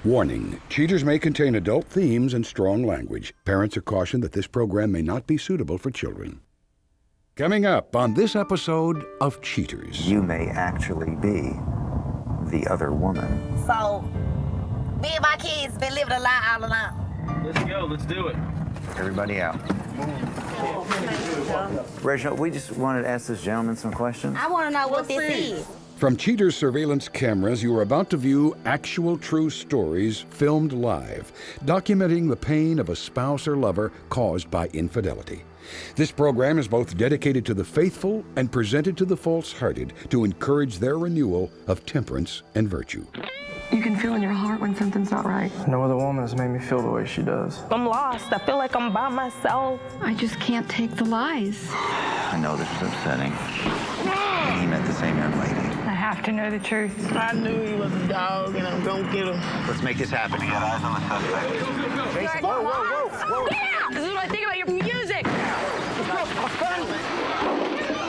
Warning, cheaters may contain adult themes and strong language. Parents are cautioned that this program may not be suitable for children. Coming up on this episode of Cheaters. You may actually be the other woman. So, me and my kids been living a lie all along. Let's go, let's do it. Everybody out. Reginald, we just wanted to ask this gentleman some questions. I want to know what this is. From Cheaters surveillance cameras, you are about to view actual true stories filmed live, documenting the pain of a spouse or lover caused by infidelity. This program is both dedicated to the faithful and presented to the false-hearted to encourage their renewal of temperance and virtue. You can feel in your heart when something's not right. No other woman has made me feel the way she does. I'm lost. I feel like I'm by myself. I just can't take the lies. I know this is upsetting. And he met the same young lady. I have to know the truth. I knew he was a dog and I'm gonna get him. Let's make this happen. Get eyes on the suspect. Whoa. Yeah! This is what I think about your music.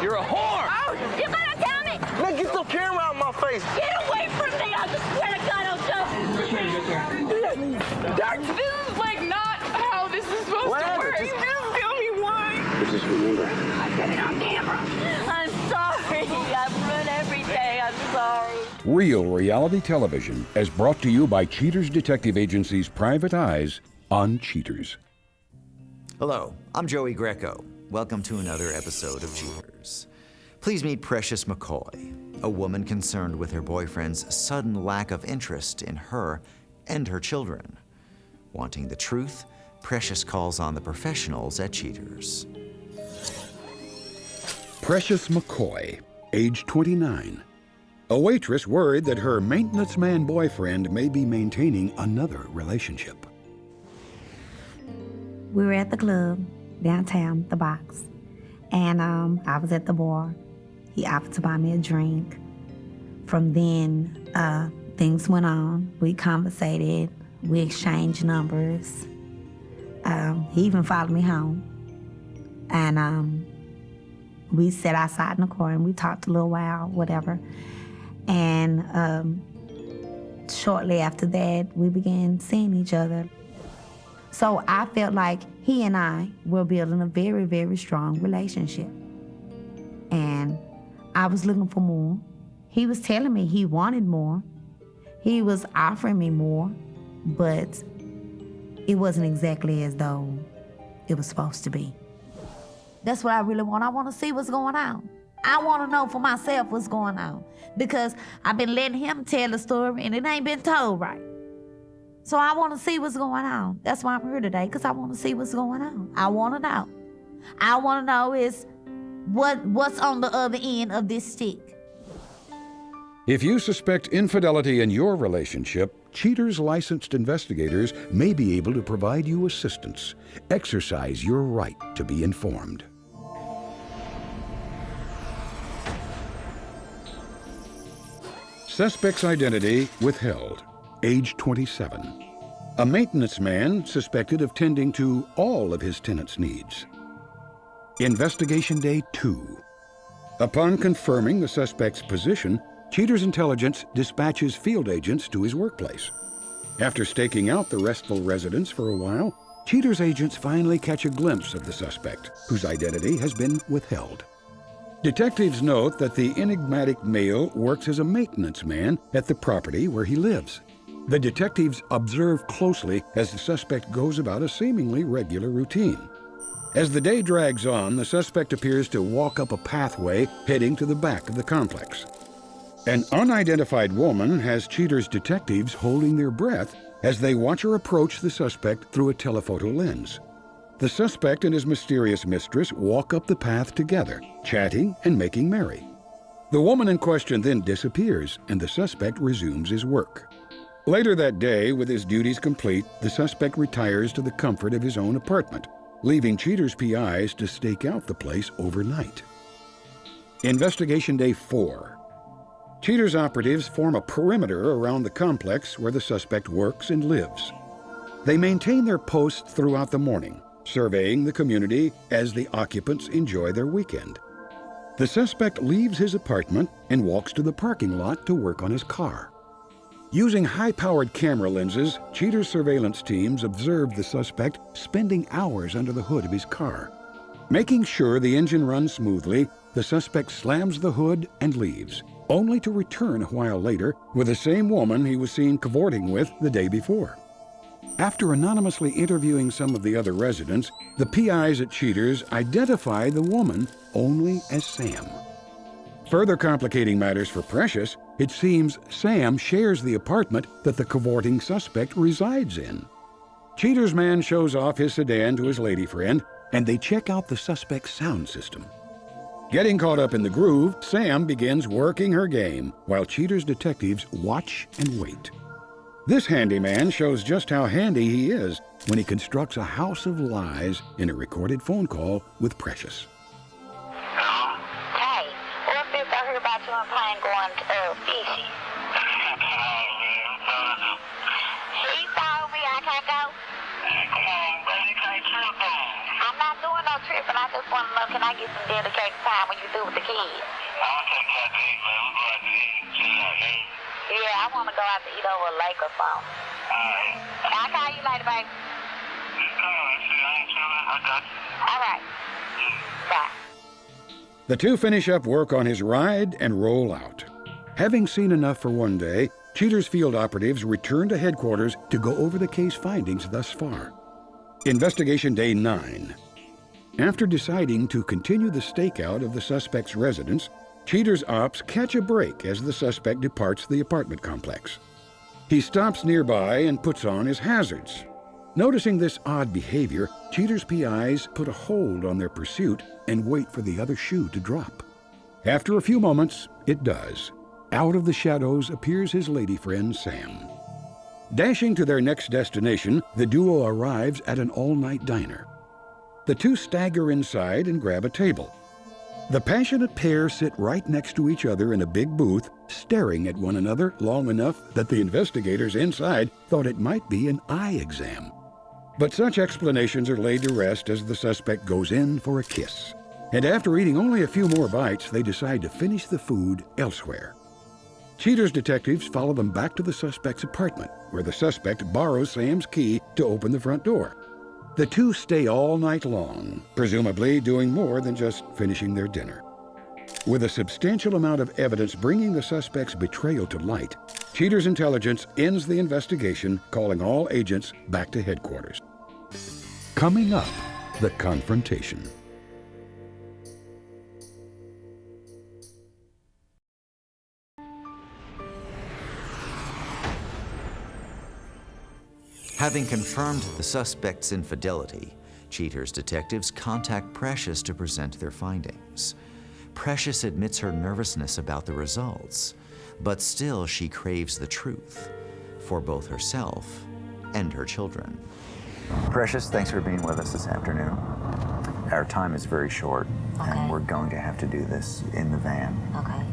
You're a whore! Oh, you gotta tell me! Man, get the camera out of my face! Get away from me! I swear to God, I'll jump. This is like not how this is supposed to work. Just tell me why. Just remember, I got it on camera. I'm sorry. I've ruined everything. I'm sorry. Real reality television is brought to you by Cheaters Detective Agency's Private Eyes on Cheaters. Hello, I'm Joey Greco. Welcome to another episode of Cheaters. Please meet Precious McCoy, a woman concerned with her boyfriend's sudden lack of interest in her and her children. Wanting the truth, Precious calls on the professionals at Cheaters. Precious McCoy, age 29. A waitress worried that her maintenance man boyfriend may be maintaining another relationship. We were at the club downtown, the Box, and I was at the bar. He offered to buy me a drink. From then, things went on. We conversated. We exchanged numbers. He even followed me home. And we sat outside in the car and we talked a little while, whatever. And shortly after that, we began seeing each other. So I felt like he and I were building a very, very strong relationship. And I was looking for more. He was telling me he wanted more. He was offering me more, but it wasn't exactly as though it was supposed to be. That's what I really want. I want to see what's going on. I want to know for myself what's going on, because I've been letting him tell the story and it ain't been told right. So I want to see what's going on. That's why I'm here today, because I want to see what's going on. I want to know. I want to know is what's on the other end of this stick. If you suspect infidelity in your relationship, Cheaters licensed investigators may be able to provide you assistance. Exercise your right to be informed. Suspect's identity withheld. Age 27. A maintenance man suspected of tending to all of his tenants' needs. Investigation Day 2. Upon confirming the suspect's position, Cheaters Intelligence dispatches field agents to his workplace. After staking out the restful residence for a while, Cheaters agents finally catch a glimpse of the suspect, whose identity has been withheld. Detectives note that the enigmatic male works as a maintenance man at the property where he lives. The detectives observe closely as the suspect goes about a seemingly regular routine. As the day drags on, the suspect appears to walk up a pathway heading to the back of the complex. An unidentified woman has Cheaters detectives holding their breath as they watch her approach the suspect through a telephoto lens. The suspect and his mysterious mistress walk up the path together, chatting and making merry. The woman in question then disappears, and the suspect resumes his work. Later that day, with his duties complete, the suspect retires to the comfort of his own apartment, leaving Cheaters PIs to stake out the place overnight. Investigation Day 4. Cheaters operatives form a perimeter around the complex where the suspect works and lives. They maintain their posts throughout the morning, surveying the community as the occupants enjoy their weekend. The suspect leaves his apartment and walks to the parking lot to work on his car. Using high-powered camera lenses, Cheater's surveillance teams observed the suspect spending hours under the hood of his car. Making sure the engine runs smoothly, the suspect slams the hood and leaves, only to return a while later with the same woman he was seen cavorting with the day before. After anonymously interviewing some of the other residents, the PIs at Cheater's identify the woman only as Sam. Further complicating matters for Precious, it seems Sam shares the apartment that the cavorting suspect resides in. Cheater's man shows off his sedan to his lady friend, and they check out the suspect's sound system. Getting caught up in the groove, Sam begins working her game, while Cheater's detectives watch and wait. This handyman shows just how handy he is when he constructs a house of lies in a recorded phone call with Precious. Hey, what's this I heard about you and Pine going fishing? He told me I can't go. Come on, baby, can't trip on. I'm not doing no tripping. I just want to know, can I get some dedicated time when you do with the kids? I'll take you out to eat, man. We'll go out to eat. Chill out, man. Yeah, I want to go out to eat over a lake or something. Alright. I'll call you later, baby. Just come on. See, I ain't chilling. I got you. All right. Bye. The two finish up work on his ride and roll out. Having seen enough for one day, Cheater's field operatives return to headquarters to go over the case findings thus far. Investigation Day 9. After deciding to continue the stakeout of the suspect's residence, Cheater's ops catch a break as the suspect departs the apartment complex. He stops nearby and puts on his hazards. Noticing this odd behavior, Cheater's PIs put a hold on their pursuit and wait for the other shoe to drop. After a few moments, it does. Out of the shadows appears his lady friend, Sam. Dashing to their next destination, the duo arrives at an all-night diner. The two stagger inside and grab a table. The passionate pair sit right next to each other in a big booth, staring at one another long enough that the investigators inside thought it might be an eye exam. But such explanations are laid to rest as the suspect goes in for a kiss. And after eating only a few more bites, they decide to finish the food elsewhere. Cheater's detectives follow them back to the suspect's apartment, where the suspect borrows Sam's key to open the front door. The two stay all night long, presumably doing more than just finishing their dinner. With a substantial amount of evidence bringing the suspect's betrayal to light, Cheater's intelligence ends the investigation, calling all agents back to headquarters. Coming up, the confrontation. Having confirmed the suspect's infidelity, Cheater's detectives contact Precious to present their findings. Precious admits her nervousness about the results, but still she craves the truth for both herself and her children. Precious, thanks for being with us this afternoon. Our time is very short, and we're going to have to do this in the van. Okay.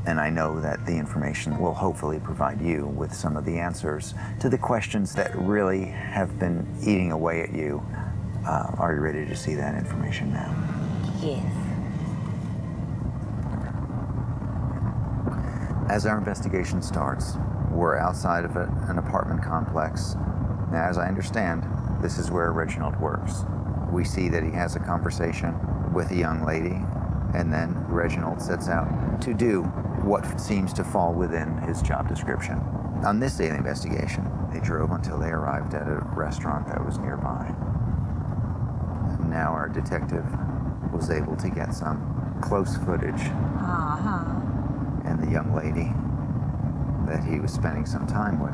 And I know that the information will hopefully provide you with some of the answers to the questions that really have been eating away at you. Are you ready to see that information now? Yes. As our investigation starts, we're outside of an apartment complex. Now, as I understand, this is where Reginald works. We see that he has a conversation with a young lady, and then Reginald sets out to do what seems to fall within his job description. On this day of the investigation, they drove until they arrived at a restaurant that was nearby. Now our detective was able to get some close footage. And the young lady that he was spending some time with.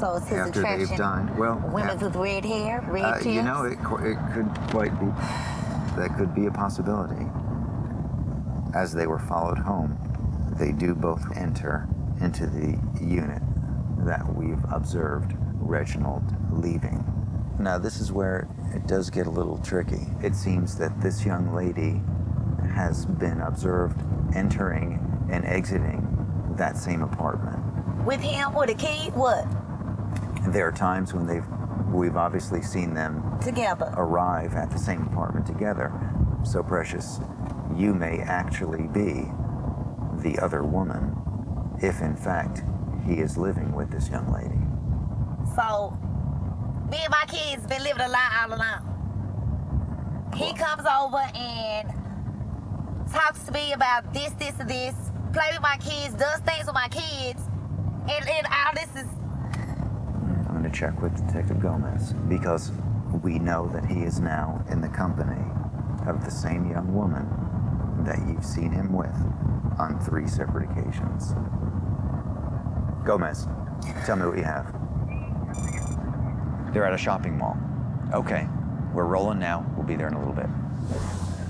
So it's his After attraction. they've dined, well, Women with red hair, red tips. you know, it could quite be. That could be a possibility. As they were followed home, they do both enter into the unit that we've observed Reginald leaving. Now, this is where it does get a little tricky. It seems that this young lady has been observed entering and exiting that same apartment. With him, with a key, what? There are times when we've obviously seen them Together. arrive at the same apartment together. So, Precious, you may actually be the other woman if in fact he is living with this young lady. So, me and my kids been living a lie all along. He comes over and talks to me about this, and this, play with my kids, does things with my kids, and all this is... I'm going to check with Detective Gomez because we know that he is now in the company of the same young woman that you've seen him with on 3 separate occasions. Gomez, tell me what you have. They're at a shopping mall. Okay, we're rolling now. We'll be there in a little bit.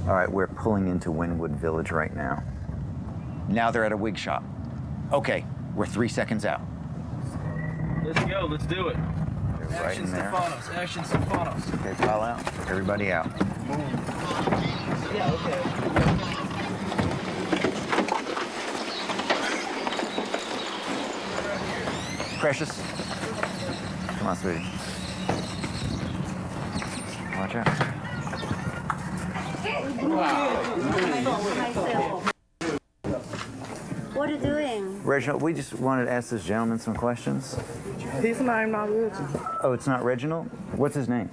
All right, we're pulling into Wynwood Village right now. Now they're at a wig shop. Okay, we're 3 seconds out. Let's go. Let's do it. They're right in there. Action Stefanos. Okay, pile out. Everybody out. Yeah, okay. Precious. Come on, sweetie. Watch out. What are you doing? Reginald, we just wanted to ask this gentleman some questions. His name not Reginald. Oh, it's not Reginald? What's his name?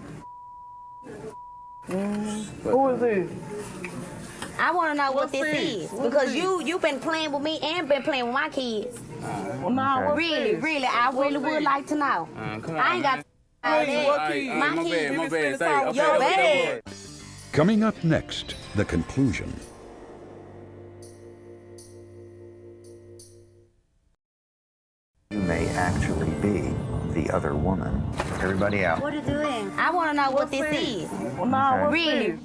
Who is he? I want to know what What's this this? is because you've been playing with me and been playing with my kids. Well, nah, what's Really, this? really, I really would like to know. Come on, I ain't got all that. What kid? My kids. My bad. Say, okay, Your okay, bad. Coming up next, the conclusion. You may actually be the other woman. Everybody out. What are you doing? I want to know what this is. Well, nah, what's Really. this?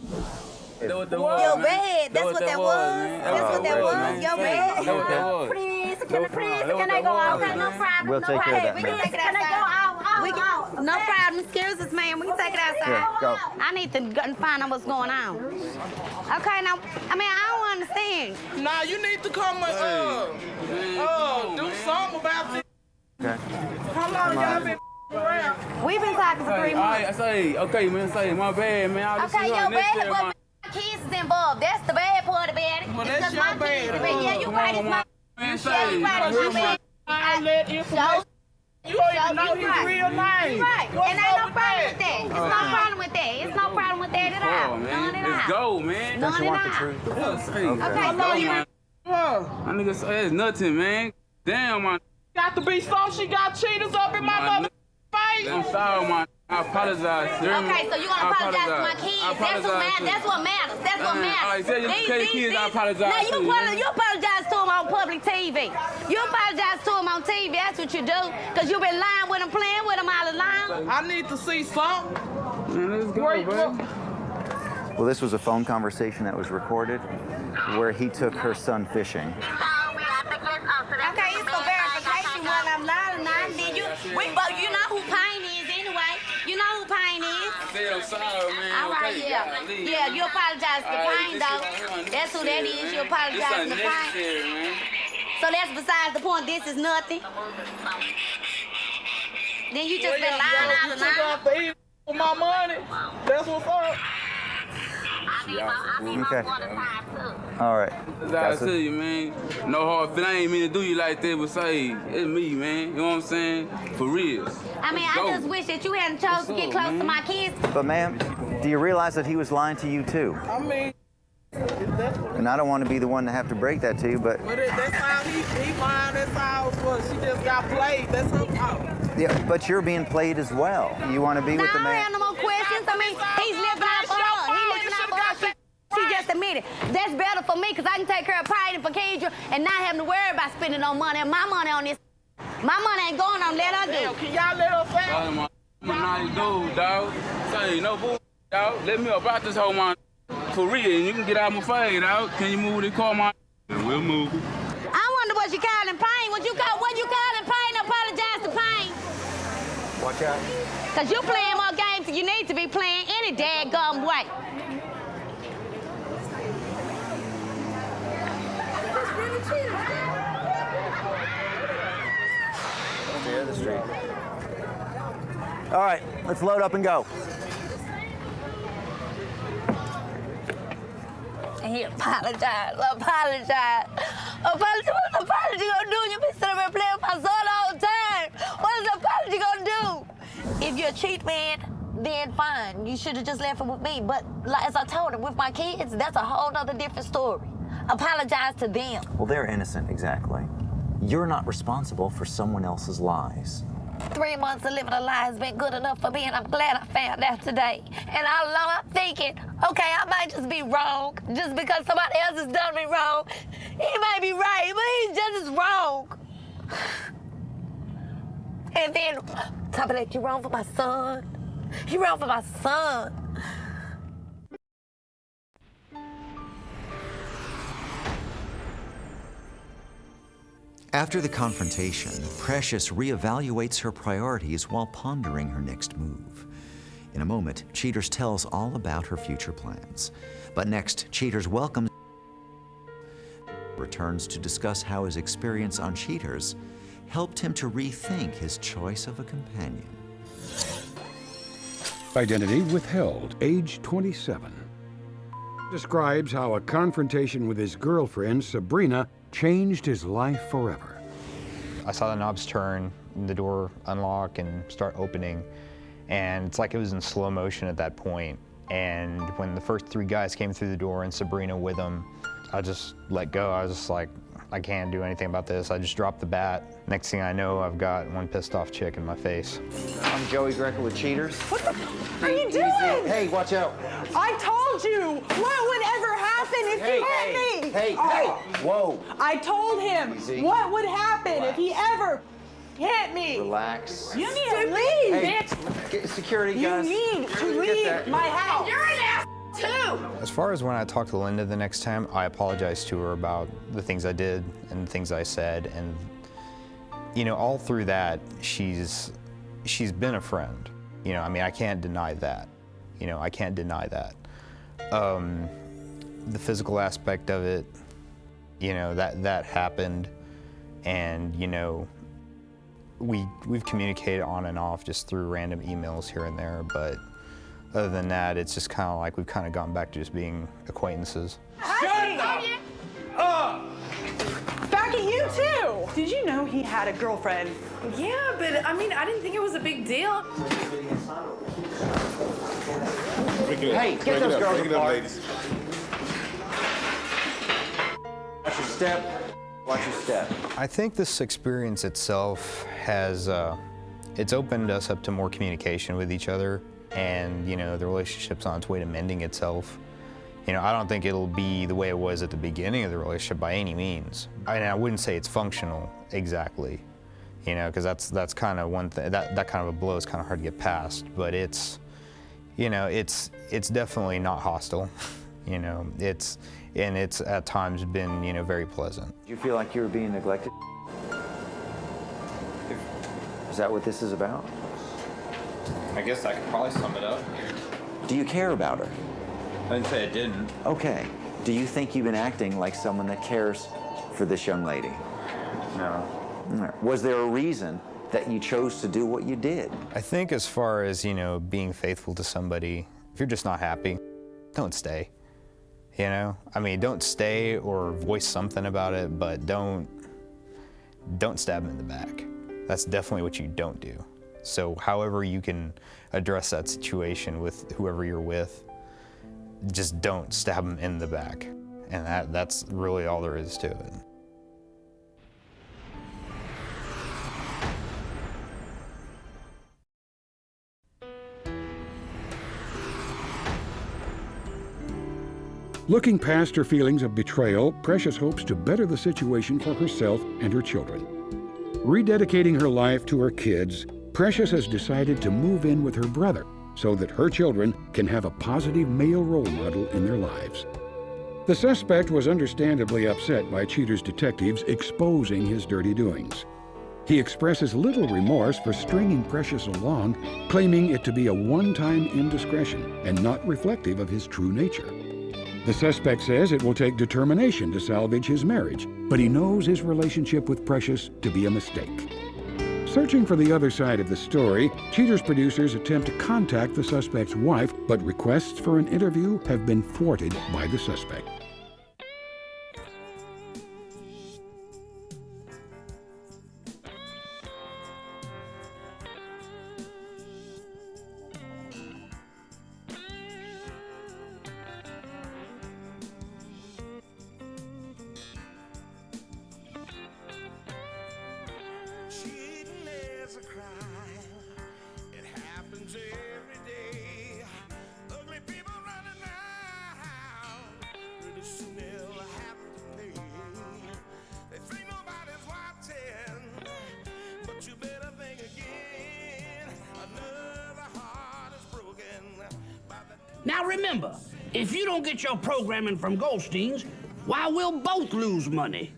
Your bed. That's what that was. That's what that was. Your bed. Please, can I go out? Okay, no problem. We'll take care of that, We can ma'am. take it outside. We can, no problem. Excuse us, ma'am. We can take it outside. Here, go. I need to go and find out what's going on. Okay, now, I mean, I don't understand. Nah, you need to come and do something about this. Okay. How long y'all been around? We've been talking for 3 months. I say, okay, man, say, my bad, man. I just Okay, see her your next bed, to but my... kids is involved. That's the bad part about it. Well, It's that's 'cause your my bad. kids is bad. Yeah, you right. It's my... Man, Yeah, you right. It's my bad. I let information. You don't even know his real name. You right. What's And ain't no up with problem that? with that. It's no problem with that. It's no problem with that at all. Oh, None man. at Let's all. go, man. None Don't you want the at all. truth? Yeah, say, Okay, let's so go, you... man. My nigga say it's nothing, man. Damn, man. Got to be so she got cheaters up in my mother face. I'm sorry, man. I apologize. Okay, so you want to apologize to my kids. That's what matters. That's what matters. That's what matters. All right, tell your kids I apologize Now, to you. you apologize to them on public TV. You apologize to them on TV. That's what you do. Because you've been lying with them, playing with them all along. I need to see something. Man, let's go, Wait, bro. Well, this was a phone conversation that was recorded where he took her son fishing. Okay, it's for verification when I'm lying or not. Then you know who Payne is anyway. You know who Payne is. Say I'm sorry, man. All right, Okay, yeah. golly. Yeah, you apologize to All right, Payne, this though. is That's who that is. You apologize to Payne. unnecessary, man. So that's besides the point. This is nothing. Then you just been lying all You took along. off the eat for my money. That's what's up. Okay. All right. I tell you, man, no hard feeling. I ain't mean to do you like that, but say, it's me, man. You know what I'm saying? For real. I mean, I just wish that you hadn't chose to get close to my kids. But ma'am, do you realize that he was lying to you too? I mean, And I don't want to be the one to have to break that to you, but that's how he lying. That's how it was. She just got played. That's her fault. yeah, but you're being played as well. You want to be Now, with the I don't have man? no more questions. I mean, he's living out for her. He living out for her. She just admitted. That's better for me because I can take care of Pride and for Kendra and not having to worry about spending no money. My money on this. My money ain't going on. Let her do. Can y'all let her Sorry, fast? man. I'm a nice dude, dog. Say, no bull, dog. Let me about this whole man. For real, and you can get out my face, dog. Can you move the car, man? And we'll move it. I wonder what you calling Payne. What you calling Payne? Apologize to Payne. Watch out. Because you playing more games than you need to be playing any daggum way. Stay the street. All right, let's load up and go. And he apologized. What the apology gonna do? You been sitting there playing with my son all a cheat man, then fine. You should have just left it with me. But like, as I told him, with my kids, that's a whole nother different story. Apologize to them. Well, they're innocent, exactly. You're not responsible for someone else's lies. 3 months of living a lie has been good enough for me, and I'm glad I found out today. And all along I'm thinking, okay, I might just be wrong, just because somebody else has done me wrong. He might be right, but he's just as wrong. And then, top of that, you're wrong for my son. You're wrong for my son. After the confrontation, Precious reevaluates her priorities while pondering her next move. In a moment, Cheaters tells all about her future plans. But next, Cheaters welcomes returns to discuss how his experience on Cheaters helped him to rethink his choice of a companion. Identity Withheld, age 27. Describes how a confrontation with his girlfriend, Sabrina, changed his life forever. I saw the knobs turn, the door unlock and start opening, and it's like it was in slow motion at that point. And when the first 3 guys came through the door and Sabrina with them, I just let go. I was just like, I can't do anything about this. I just dropped the bat. Next thing I know, I've got one pissed off chick in my face. I'm Joey Greco with Cheaters. What the f are you doing? Hey, watch out. I told you. What would ever happen if he hit me? Hey, whoa. I told him what would happen if he ever hit me. Relax. You need to leave, bitch. Get security, guys. You need to leave my house. You're an ass too. As far as when I talked to Linda the next time, I apologized to her about the things I did and the things I said, and you know, all through that, she's been a friend. You know, I mean, I can't deny that. You know, I can't deny that. The physical aspect of it, you know, that happened, and you know, we've communicated on and off just through random emails here and there, but other than that, it's just kind of like we've kind of gone back to just being acquaintances. Shut up! Back at you too! Did you know he had a girlfriend? Yeah, but I mean, I didn't think it was a big deal. Hey, get those girls apart. Watch your step. Watch your step. I think this experience itself has, it's opened us up to more communication with each other, and you know, the relationship's on its way to mending itself. You know, I don't think it'll be the way it was at the beginning of the relationship by any means. I wouldn't say it's functional exactly, you know, because that's kind of one thing, that kind of a blow is kind of hard to get past, but it's, you know, it's definitely not hostile, you know, it's at times been, you know, very pleasant. Do you feel like you were being neglected? Is that what this is about? I guess I could probably sum it up. Do you care about her? I didn't say I didn't. Okay. Do you think you've been acting like someone that cares for this young lady? No. Was there a reason that you chose to do what you did? I think as far as, you know, being faithful to somebody, if you're just not happy, don't stay. You know? I mean, don't stay or voice something about it, but don't stab him in the back. That's definitely what you don't do. So however you can address that situation with whoever you're with, just don't stab them in the back. And that's really all there is to it. Looking past her feelings of betrayal, Precious hopes to better the situation for herself and her children. Rededicating her life to her kids, Precious has decided to move in with her brother so that her children can have a positive male role model in their lives. The suspect was understandably upset by Cheater's detectives exposing his dirty doings. He expresses little remorse for stringing Precious along, claiming it to be a one-time indiscretion and not reflective of his true nature. The suspect says it will take determination to salvage his marriage, but he knows his relationship with Precious to be a mistake. Searching for the other side of the story, Cheater's producers attempt to contact the suspect's wife, but requests for an interview have been thwarted by the suspect. Now remember, if you don't get your programming from Goldstein's, why, we'll both lose money.